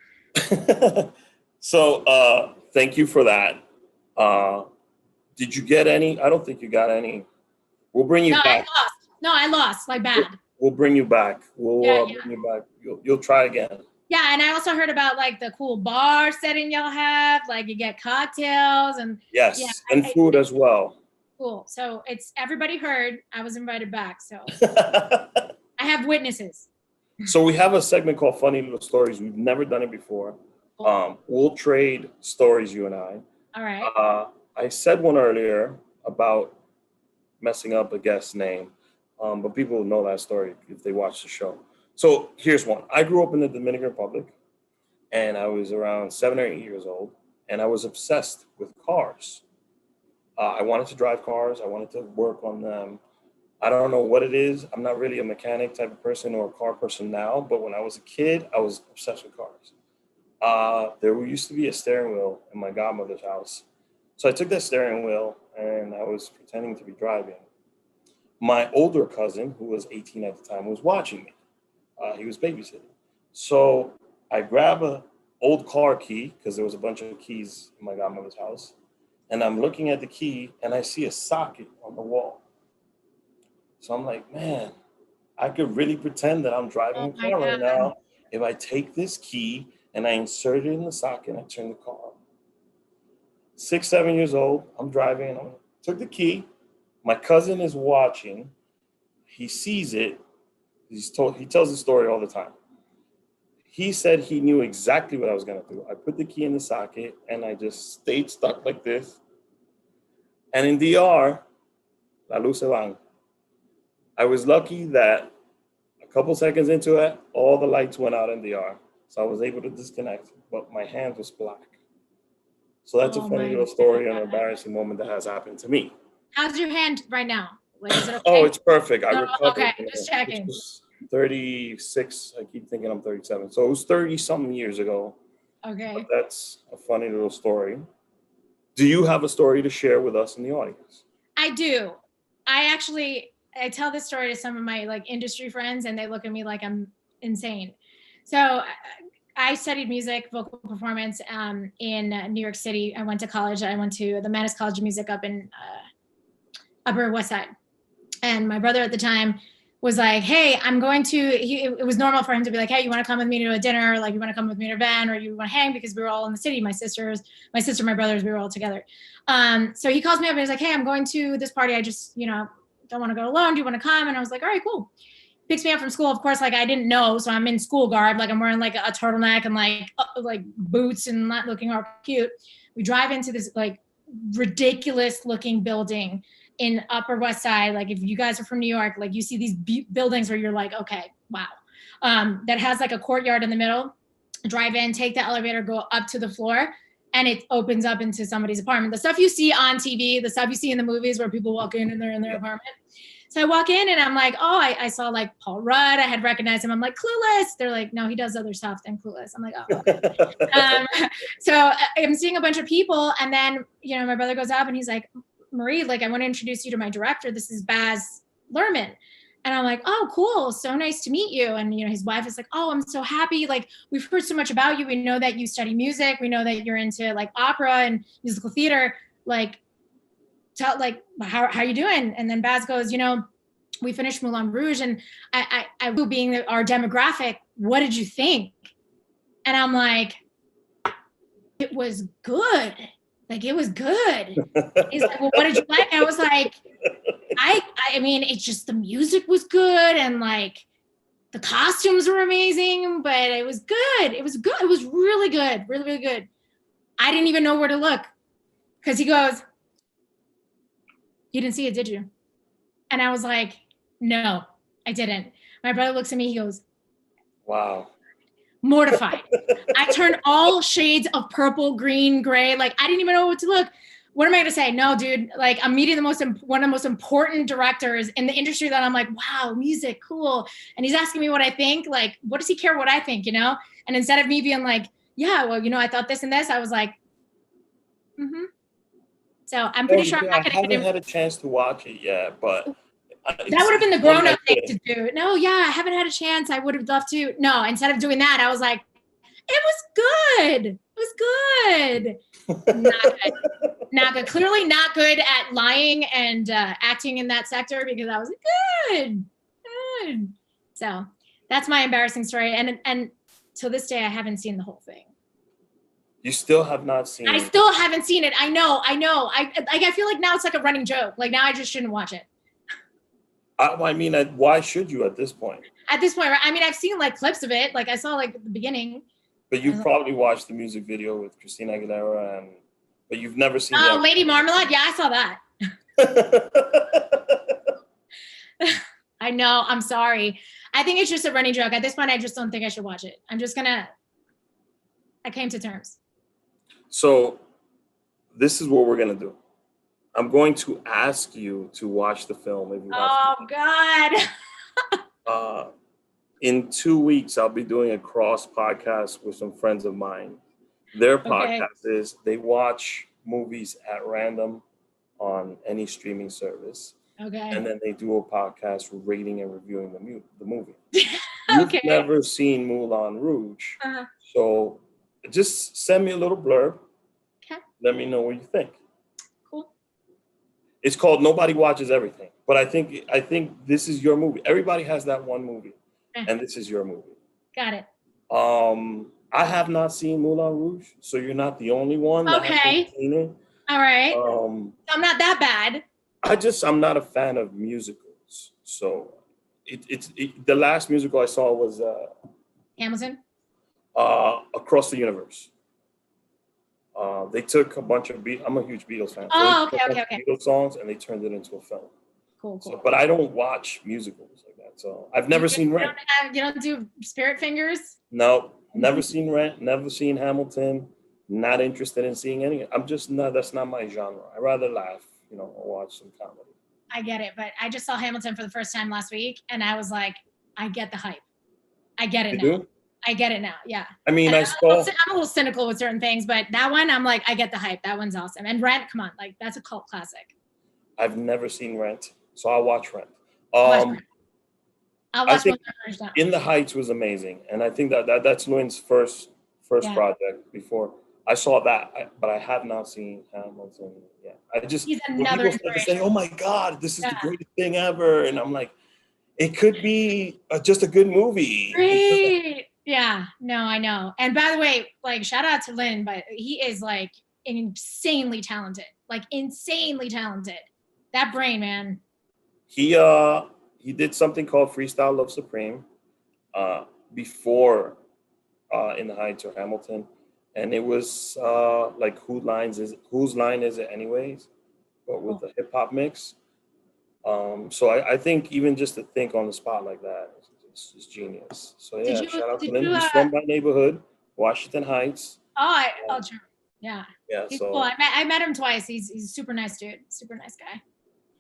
So, thank you for that. Did you get any? I don't think you got any. We'll bring you back. I lost like bad. We'll bring you back. We'll bring you back. You'll try again. Yeah, and I also heard about like the cool bar setting y'all have. Like you get cocktails and and food as well. Cool. So it's everybody heard. I was invited back, so I have witnesses. So we have a segment called Funny Little Stories. We've never done it before. Cool. We'll trade stories, you and I. All right. I said one earlier about messing up a guest's name, but people will know that story if they watch the show. So here's one. I grew up in the Dominican Republic, and I was around 7 or 8 years old, and I was obsessed with cars. I wanted to drive cars. I wanted to work on them. I don't know what it is. I'm not really a mechanic type of person or a car person now, but when I was a kid, I was obsessed with cars. There used to be a steering wheel in my godmother's house. So I took that steering wheel and I was pretending to be driving. My older cousin, who was 18 at the time, was watching me. He was babysitting. So I grab an old car key, because there was a bunch of keys in my godmother's house. And I'm looking at the key and I see a socket on the wall. So I'm like, man, I could really pretend that I'm driving a car right now if I take this key and I insert it in the socket and I turn the car on. 6, 7 years old, I'm driving and I took the key. My cousin is watching. He sees it. He tells the story all the time. He said he knew exactly what I was going to do. I put the key in the socket and I just stayed stuck like this. And in DR, la luz se van. I was lucky that a couple seconds into it, all the lights went out in DR. So I was able to disconnect, but my hand was black. So that's a funny little story and an embarrassing moment that has happened to me. How's your hand right now? Like, is it okay? Oh, it's perfect. I recovered. Okay, just checking. 36. I keep thinking I'm 37. So it was 30-something years ago. Okay. But that's a funny little story. Do you have a story to share with us in the audience? I do. I tell this story to some of my like industry friends and they look at me like I'm insane. So I studied music, vocal performance in New York City. I went to college. I went to the Mannes College of Music up in Upper West Side. And my brother at the time was like, hey, I'm going to, it was normal for him to be like, hey, you want to come with me to a dinner? Like, you want to come with me to an event, or you want to hang, because we were all in the city. My sister, my brothers, we were all together. So he calls me up and he's like, hey, I'm going to this party. I just, don't want to go alone. Do you want to come? And I was like, all right, cool. Picks me up from school. Of course, like I didn't know. So I'm in school garb. Like I'm wearing like a turtleneck and like boots and not looking all cute. We drive into this like ridiculous looking building in Upper West Side. Like if you guys are from New York, like you see these buildings where you're like, okay, wow. That has like a courtyard in the middle. Drive in, take the elevator, go up to the floor, and it opens up into somebody's apartment. The stuff you see on TV, the stuff you see in the movies where people walk in and they're in their apartment. So I walk in and I'm like, oh, I saw like Paul Rudd. I had recognized him. I'm like, Clueless. They're like, no, he does other stuff than Clueless. I'm like, oh, okay. So I'm seeing a bunch of people. And then, my brother goes up and he's like, Marie, like, I want to introduce you to my director. This is Baz Luhrmann. And I'm like, oh, cool. So nice to meet you. And, his wife is like, oh, I'm so happy. Like, we've heard so much about you. We know that you study music. We know that you're into like opera and musical theater. Like, tell, like, how you doing? And then Baz goes, we finished Moulin Rouge, and I being our demographic, what did you think? And I'm like, it was good. Like, it was good. He's like, well, what did you like? I was like, I mean, it's just the music was good, and like the costumes were amazing, but it was good. It was good. It was really good. Really, really good. I didn't even know where to look, because he goes, you didn't see it, did you? And I was like, no, I didn't. My brother looks at me, he goes, wow. Mortified. I turned all shades of purple, green, gray. Like, I didn't even know what to look. What am I going to say? No, dude, like, I'm meeting one of the most important directors in the industry that I'm like, wow, music, cool. And he's asking me what I think. Like, what does he care what I think, And instead of me being like, yeah, well, I thought this and this, I was like, mm-hmm. So I'm pretty sure I'm not going to. I haven't had a chance to watch it yet, but that would have been the grown-up thing to do. No, yeah, I haven't had a chance. I would have loved to. No, instead of doing that, I was like, it was good. It was good. Not good. Not good. Clearly not good at lying and acting in that sector, because I was like, good. So that's my embarrassing story. And to this day, I haven't seen the whole thing. You still have not seen it? I still haven't seen it. I know. I feel like now it's like a running joke. Like, now I just shouldn't watch it. I mean, why should you at this point? At this point, I mean, I've seen like clips of it. Like, I saw like the beginning. But you probably watched the music video with Christina Aguilera, but you've never seen. Oh, Lady Marmalade. Yeah, I saw that. I know. I'm sorry. I think it's just a running joke. At this point, I just don't think I should watch it. I came to terms. So this is what we're going to do. I'm going to ask you to watch the film. Oh, God. In 2 weeks, I'll be doing a cross podcast with some friends of mine. Their podcast is they watch movies at random on any streaming service. Okay. And then they do a podcast rating and reviewing the movie. Okay. You've never seen Moulin Rouge. Uh-huh. So just send me a little blurb. Okay. Let me know what you think. Cool. It's called Nobody Watches Everything. But I think this is your movie. Everybody has that one movie. And this is your movie. Got it. I have not seen Moulin Rouge, so you're not the only one that hasn't seen it. All right. I'm not that bad. I'm not a fan of musicals. So the last musical I saw was Hamilton? Across the Universe. They took a bunch of I'm a huge Beatles fan. Oh, so okay. Beatles songs, and they turned it into a film. Cool. So, but I don't watch musicals like that. So I've never seen Rent. You don't do Spirit Fingers? No, never seen Rent. Never seen Hamilton. Not interested in seeing any. That's not my genre. I rather laugh, or watch some comedy. I get it, but I just saw Hamilton for the first time last week, and I was like, I get the hype. I get it now. Do? I get it now. Yeah. I mean, I'm a little cynical with certain things, but that one, I'm like, I get the hype. That one's awesome. And Rent, come on, like, that's a cult classic. I've never seen Rent, so I'll watch Rent. I'll watch In the Heights was amazing, and I think that's Luan's first project. Before I saw that, but I have not seen Hamilton yet. He's another people say, "Oh my God, this is the greatest thing ever," and I'm like, it could be just a good movie. Great. Yeah, no, I know. And by the way, like shout out to Lynn, but he is like insanely talented. Like insanely talented. That brain, man. He did something called Freestyle Love Supreme before In the Heights or Hamilton, and it was like whose line is it anyways, but with a hip hop mix. So I think even just to think on the spot like that is genius. So yeah, shout out to him. He's from my neighborhood, Washington Heights. True. Yeah. Yeah, He's so cool. I met him twice. He's a super nice dude. Super nice guy.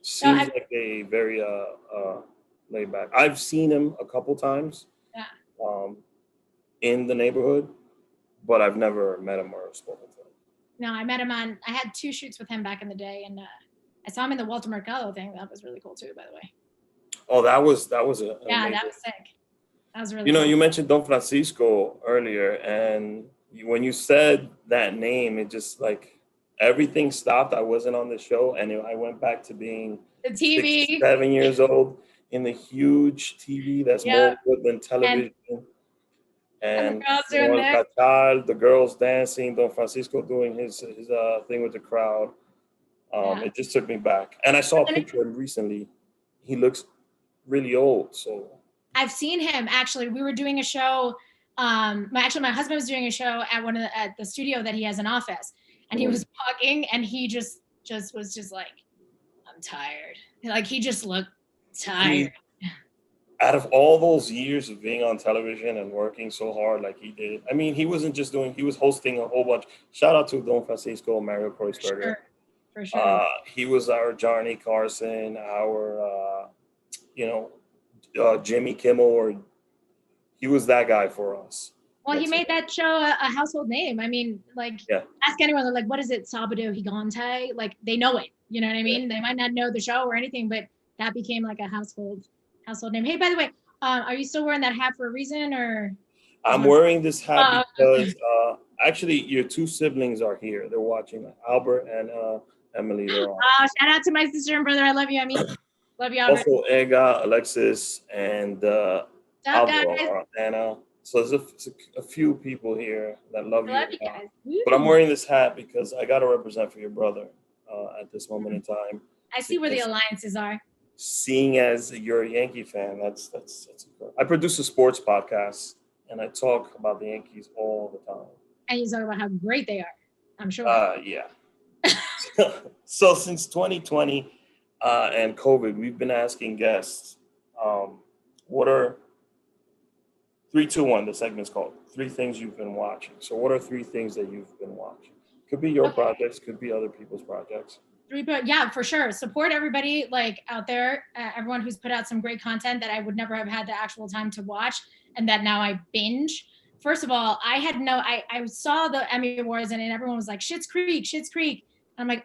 seems like a very laid back. I've seen him a couple times. Yeah. In the neighborhood, but I've never met him or spoken to him. No, I met him I had 2 shoots with him back in the day, and I saw him in the Walter Mercado thing. That was really cool too, by the way. Oh, that was that was sick. That was really cool. You mentioned Don Francisco earlier, and when you said that name, it just like everything stopped. I wasn't on the show, and I went back to being the TV 7 years old in the huge TV that's more good than television. And the girls dancing, Don Francisco doing his thing with the crowd. It just took me back. And I saw a picture of him recently. He looks really old. So I've seen him actually. We were doing a show. My husband was doing a show at the studio that he has an office, and he was talking, and he just was just like, I'm tired. Like he just looked tired. Out of all those years of being on television and working so hard like he did, I mean, he wasn't just he was hosting a whole bunch. Shout out to Don Francisco, Mario Kreuzberger. For sure. He was our Johnny Carson, our, Jimmy Kimmel, or he was that guy for us. Well, he made that show a household name. I mean, like, ask anyone, they're like, what is it, Sabado Gigante? Like, they know it. You know what I mean? They might not know the show or anything, but that became like a household name. Hey, by the way, are you still wearing that hat for a reason, or? I'm wearing this hat because actually your 2 siblings are here. They're watching, Albert and Emily. Shout out to my sister and brother. I love you, Emmy. Love you, Albert. Also, Ega, Alexis, and Alvaro, Anna. So there's a few people here that love you. Guys. But I'm wearing this hat because I got to represent for your brother at this moment in time. I see where the alliances are. Seeing as you're a Yankee fan, that's I produce a sports podcast and I talk about the Yankees all the time. And you talk about how great they are, I'm sure. Yeah. So since 2020 and COVID, we've been asking guests, what are 3, 2, 1, the segment's called 3 things you've been watching. So what are 3 things that you've been watching? Could be your projects, could be other people's projects. Yeah, for sure. Support everybody like out there, everyone who's put out some great content that I would never have had the actual time to watch and that now I binge. First of all, I saw the Emmy Awards and everyone was like, Schitt's Creek. And I'm like,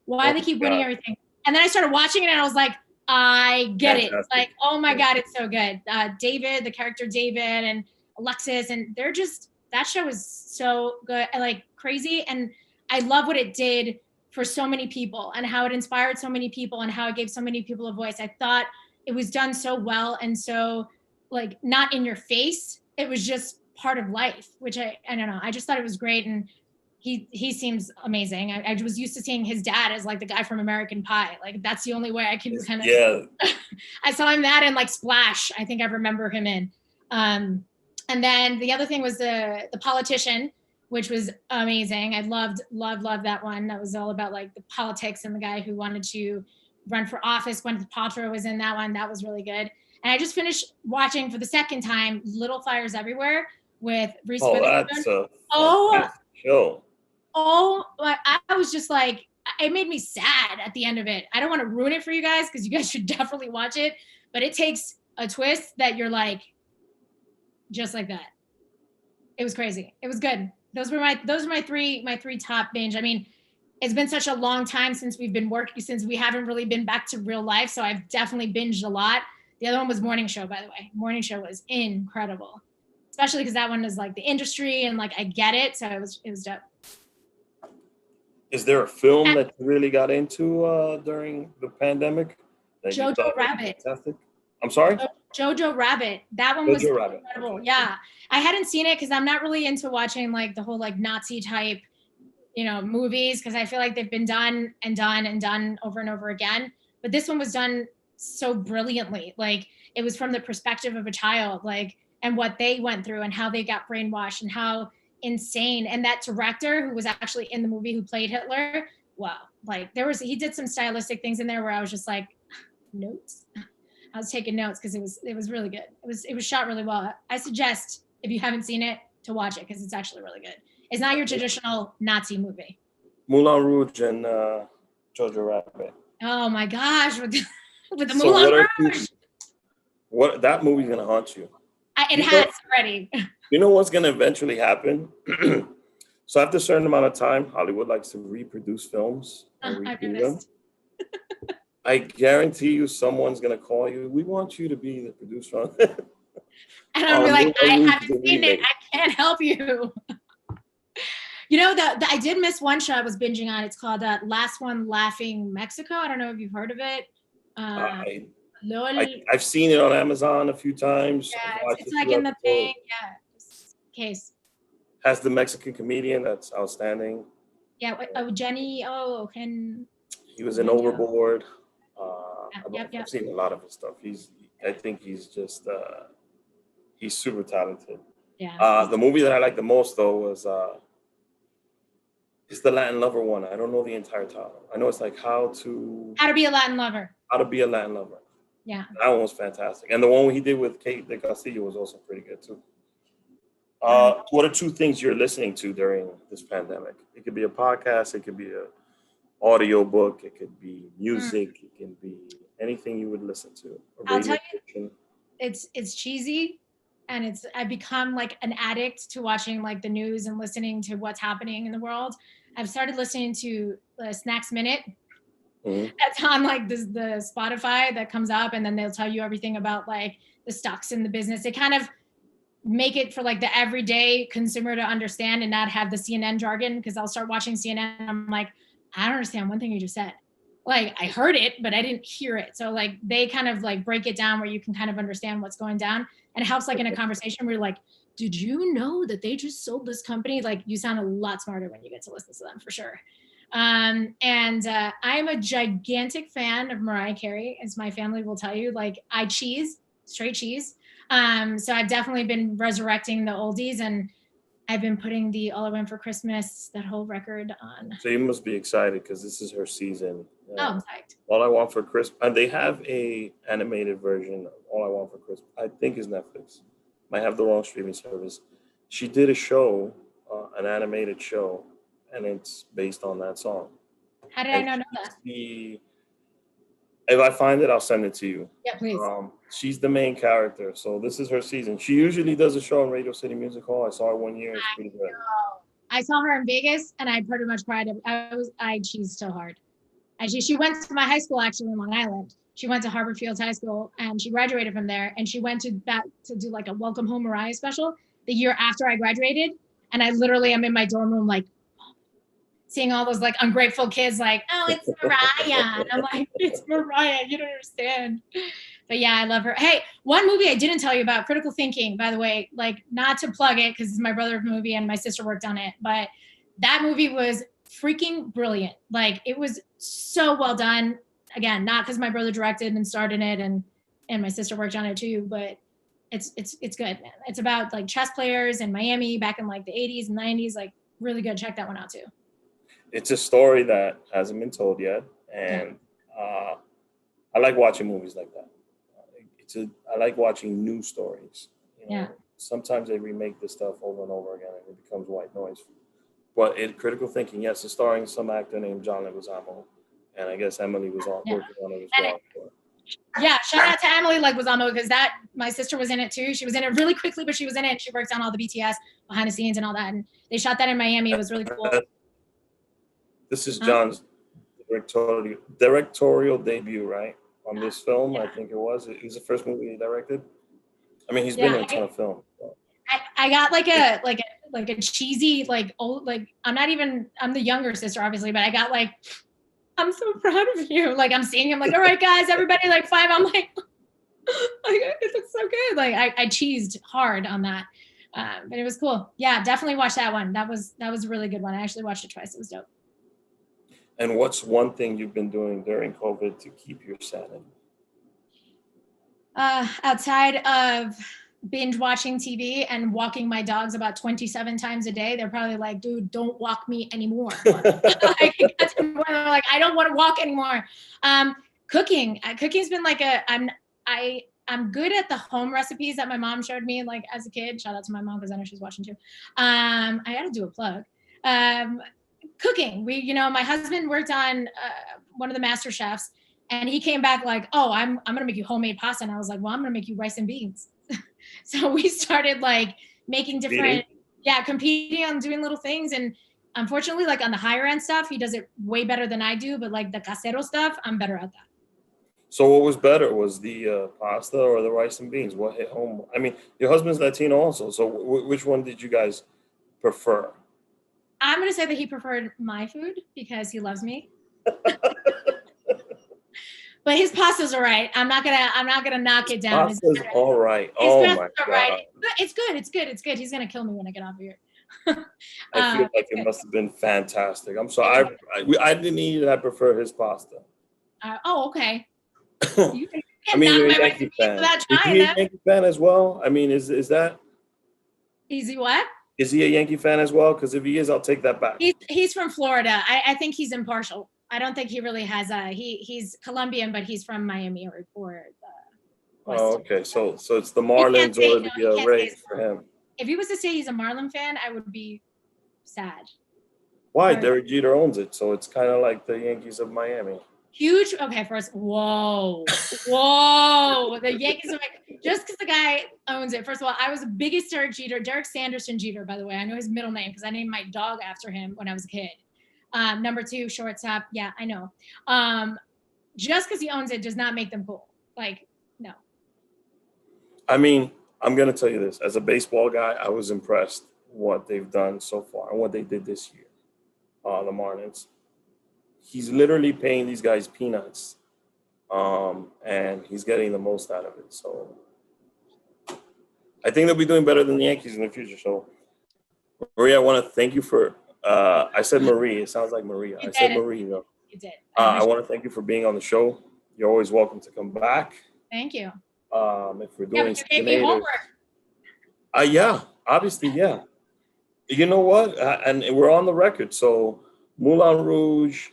why do they keep winning everything? And then I started watching it and I was like, I get it. Like, oh my God, it's so good. David, the character David and Alexis, and that show is so good, like crazy. And I love what it did for so many people and how it inspired so many people and how it gave so many people a voice. I thought it was done so well and so like not in your face. It was just part of life, which I don't know. I just thought it was great. And he seems amazing. I was used to seeing his dad as like the guy from American Pie. Like that's the only way I can kind of, I saw him that and like Splash. I think I remember him in. And then the other thing was the Politician, which was amazing. I loved that one. That was all about like the politics and the guy who wanted to run for office. Gwyneth Paltrow was in that one. That was really good. And I just finished watching for the second time Little Fires Everywhere with Reese Witherspoon. That's a show. I was just like, it made me sad at the end of it. I don't want to ruin it for you guys because you guys should definitely watch it. But it takes a twist that you're like, just like that. It was crazy. It was good. Those were my three top binge. I mean, it's been such a long time since we've been working, since we haven't really been back to real life. So I've definitely binged a lot. The other one was Morning Show, by the way. Morning Show was incredible, especially because that one is like the industry and like I get it. So it was dope. Is there a film that you really got into during the pandemic? Jojo Rabbit. Fantastic? I'm sorry? Jojo Rabbit. That one was Jojo Rabbit. incredible. Okay. Yeah. I hadn't seen it because I'm not really into watching like the whole like Nazi type, movies, because I feel like they've been done and done and done over and over again. But this one was done so brilliantly. Like it was from the perspective of a child, like, and what they went through and how they got brainwashed and how insane. And that director who was actually in the movie who played Hitler, wow. Like he did some stylistic things in there where I was just like, notes. I was taking notes because it was really good. It was shot really well. I suggest, if you haven't seen it, to watch it because it's actually really good. It's not your traditional Nazi movie. Moulin Rouge and Jojo Rabbit. Oh my gosh, with the So Moulin Rouge. What that movie's gonna haunt you. It has already. You know what's gonna eventually happen? So after a certain amount of time, Hollywood likes to reproduce films and I've redo them. noticed. I guarantee you someone's gonna call you. We want you to be the producer on it. And I'll be like, I Moulin haven't Rouge, seen the it. I can't help you. I did miss one show I was binging on. It's called Last One Laughing Mexico. I don't know if you've heard of it. I've seen it on Amazon a few times. Yeah, it's like in the thing. Yeah, just in case. Has the Mexican comedian that's outstanding. Yeah. Jenny. Oh, He was in Overboard. Yep. I've seen a lot of his stuff. I think he's just he's super talented. Yeah. The movie that I like the most though was it's the Latin Lover one. I don't know the entire title. I know it's like How to Be a Latin Lover. How to Be a Latin Lover. Yeah. That one was fantastic. And the one he did with Kate de Castillo was also pretty good too. What are two things you're listening to during this pandemic? It could be a podcast, it could be a audio book, it could be music, it can be anything you would listen to. I'll tell you, it's cheesy, and I've become like an addict to watching like the news and listening to what's happening in the world. I've started listening to Snacks Minute. Mm-hmm. That's on like the Spotify that comes up, and then they'll tell you everything about like the stocks in the business. They kind of make it for like the everyday consumer to understand and not have the CNN jargon, because I'll start watching CNN and I'm like, I don't understand one thing you just said. Like I heard it, but I didn't hear it. So like they kind of like break it down where you can kind of understand what's going down. And it helps like in a conversation where you're like, did you know that they just sold this company? Like you sound a lot smarter when you get to listen to them for sure. I'm a gigantic fan of Mariah Carey, as my family will tell you. Like I cheese, straight cheese. So I've definitely been resurrecting the oldies, and I've been putting the All I Want for Christmas, that whole record on. So you must be excited because this is her season. I'm psyched. All I Want for Christmas. And they have a animated version of All I Want for Christmas. I think is Netflix. Might have the wrong streaming service. She did a show, an animated show, and it's based on that song. How did I not know that? If I find it, I'll send it to you. Yeah, please. She's the main character, so this is her season. She usually does a show on Radio City Music Hall. I saw her one year. It's pretty good. I saw her in Vegas, and I pretty much cried. I cheesed so hard. She went to my high school actually in Long Island. She went to Harbor Fields High School, and she graduated from there. And she went back to do like a Welcome Home Mariah special the year after I graduated. And I literally am in my dorm room like seeing all those like ungrateful kids like, oh, it's Mariah. And I'm like, it's Mariah. You don't understand. But yeah, I love her. Hey, one movie I didn't tell you about, Critical Thinking, by the way, like not to plug it because it's my brother's movie and my sister worked on it, but that movie was freaking brilliant. Like it was so well done. Again, not because my brother directed and starred in it and my sister worked on it too, but it's good, man. It's about like chess players in Miami back in like the 80s and 90s, like really good. Check that one out too. It's a story that hasn't been told yet, and I like watching movies like that. I like watching new stories. Sometimes they remake this stuff over and over again, and it becomes white noise. But Critical Thinking, yes, it's starring some actor named John Leguizamo, and I guess Emily was working on it as well. Yeah, shout out to Emily Leguizamo, because my sister was in it too. She was in it really quickly, but she was in it. She worked on all the BTS behind the scenes and all that, and they shot that in Miami. It was really cool. This is John's directorial debut, right? On this film, I think it was. It was the first movie he directed. I mean, he's been in a ton of films. So. I got like a cheesy old I'm the younger sister obviously, but I got like, I'm so proud of you. Like I'm seeing him like, all right guys, everybody like 5. I'm like, Like, it looks so good. Like I cheesed hard on that. But it was cool. Yeah, definitely watch that one. That was a really good one. I actually watched it twice. It was dope. And what's one thing you've been doing during COVID to keep your sanity? Outside of binge watching TV and walking my dogs about 27 times a day, they're probably like, dude, don't walk me anymore. Like, they're like, I don't want to walk anymore. Cooking. Cooking's been like I'm good at the home recipes that my mom showed me like as a kid. Shout out to my mom because I know she's watching too. I gotta do a plug. Cooking. My husband worked on one of the Master Chefs, and he came back like, oh, I'm gonna make you homemade pasta. And I was like, well, I'm gonna make you rice and beans. So we started like making different, competing on doing little things. And unfortunately, like on the higher end stuff, he does it way better than I do. But like the casero stuff, I'm better at that. So what was better? Was the pasta or the rice and beans? What hit home? I mean, your husband's Latino also. So which one did you guys prefer? I'm going to say that he preferred my food because he loves me. But his pasta's all right. I'm not gonna knock it down. Pasta's all right. Oh my God. Right. It's good. He's gonna kill me when I get off of here. I feel like it must have been fantastic. I'm sorry. I didn't eat it. I prefer his pasta. Okay. I mean, you're a Yankee fan. Is he a Yankee fan as well? I mean, is that? Is he what? Is he a Yankee fan as well? Because if he is, I'll take that back. He's from Florida. I think he's impartial. I don't think he really has he's Colombian, but he's from Miami or oh, okay. So it's the Marlins or the Rays for him. If he was to say he's a Marlin fan, I would be sad. Why? Derek Jeter owns it, so it's kind of like the Yankees of Miami. Huge. Okay, first, whoa. The Yankees are like, just because the guy owns it. First of all, I was the biggest Derek Sanderson Jeter, by the way. I know his middle name because I named my dog after him when I was a kid. Number 2, shortstop. Yeah, I know. Just because he owns it does not make them cool. Like, no. I mean, I'm going to tell you this. As a baseball guy, I was impressed what they've done so far and what they did this year, the Marlins. He's literally paying these guys peanuts, and he's getting the most out of it. So I think they'll be doing better than the Yankees in the future. So, Maria, I want to thank you for I said Marie. It sounds like Maria. I said Marie, though. You did. I want to thank you for being on the show. You're always welcome to come back. Thank you. If we're doing but you gave me homework. Yeah, obviously, yeah. You know what? And we're on the record. So Moulin Rouge,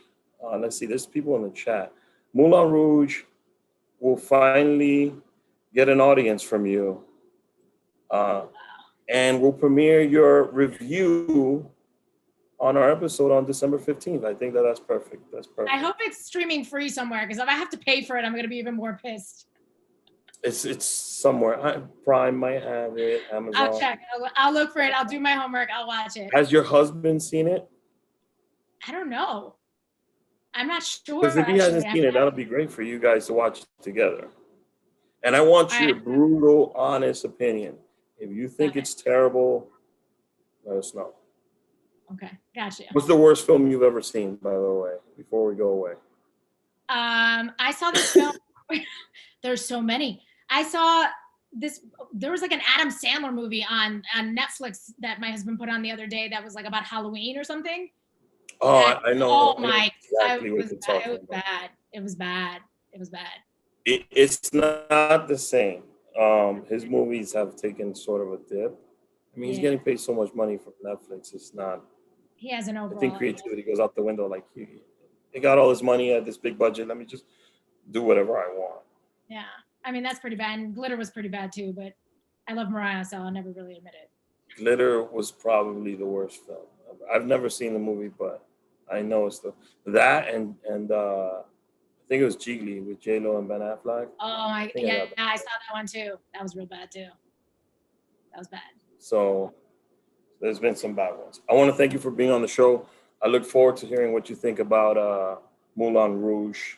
let's see, there's people in the chat. Moulin Rouge will finally get an audience from you. And we'll premiere your review on our episode on December 15th. I think that's perfect. That's perfect. I hope it's streaming free somewhere, because if I have to pay for it, I'm going to be even more pissed. It's somewhere. Prime might have it. Amazon. I'll check. I'll look for it. I'll do my homework. I'll watch it. Has your husband seen it? I don't know. I'm not sure. Because if he hasn't seen it, that'll be great for you guys to watch it together. And I want your brutal, honest opinion. If you think it's terrible, let us know. Okay, gotcha. What's the worst film you've ever seen, by the way, before we go away? I saw this film. There's so many. I saw this. There was like an Adam Sandler movie on Netflix that my husband put on the other day that was like about Halloween or something. Oh, I know. Oh my! Exactly it was bad. It was bad. It's not the same. His movies have taken sort of a dip. I mean, he's getting paid so much money from Netflix. It's not. He has an overall. I think creativity goes out the window. Like he got all this money at this big budget. Let me just do whatever I want. Yeah, I mean that's pretty bad. And Glitter was pretty bad too. But I love Mariah, so I'll never really admit it. Glitter was probably the worst film. I've never seen the movie, but I know it's that and I think it was Jiggly with J-Lo and Ben Affleck. Oh my, yeah, I saw that one too. That was real bad too. That was bad. So there's been some bad ones. I want to thank you for being on the show. I look forward to hearing what you think about Moulin Rouge.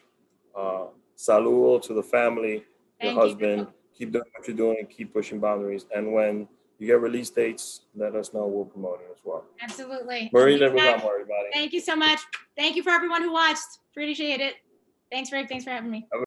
Saludo to the family, your husband. Keep doing what you're doing and keep pushing boundaries. And when you get release dates, let us know. We'll promote it as well. Absolutely. Marie Leguizamo, everybody. Thank you so much. Thank you for everyone who watched. Appreciate it. Thanks for having me.